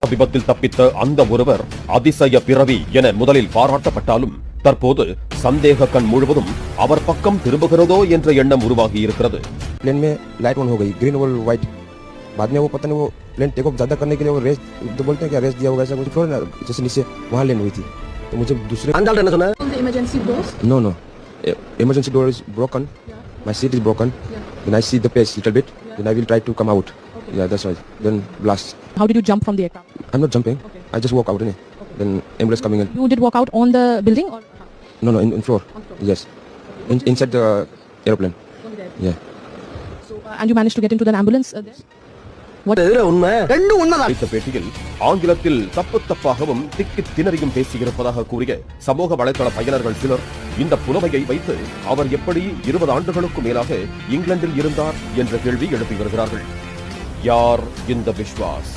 விபத்தில் தப்பித்த அந்த ஒருவர் அதிசய பிறவி என முதலில் பாராட்டப்பட்டாலும் தற்போது சந்தேக கண் முழுவதும் அவர் பக்கம் திரும்புகிறதோ என்ற எண்ணம் உருவாகி இருக்கிறது. प्लेन में लाइट ऑन हो गई, ग्रीन और व्हाइट. बाद में वो पता नहीं वो प्लेन टेक ऑफ ज्यादा करने के लिए वो रेस तो बोलते हैं क्या रेस दिया होगा ऐसा कुछ फ्लोर जैसे नीचे वहाँ लैंड हुई थी. तो मुझे दूसरे emergency doors? No. Emergency door is broken. My seat is broken. Then I see the pace little bit. Then I will try to come out. Yeah, that's right. Then blast. How did you jump from the aircraft? I'm not jumping. I just walk out. Then ambulance coming in. You did walk out on the building or? No, in floor. Yes. Inside the airplane. Only there. Yeah. So, and you managed to get into the ambulance there? அளித்த பேட்டியில் ஆங்கிலத்தில் தப்பாகவும் திக்கி திணறியும் பேசியிருப்பதாக கூறிய சமூக வலைதள பயனர்கள் சிலர் இந்த புலமையை வைத்து அவர் எப்படி 20 ஆண்டுகளுக்கு மேலாக இங்கிலாந்தில் இருந்தார் என்ற கேள்வி எழுப்பி வருகிறார்கள். யார் இந்த விஸ்வாஸ்?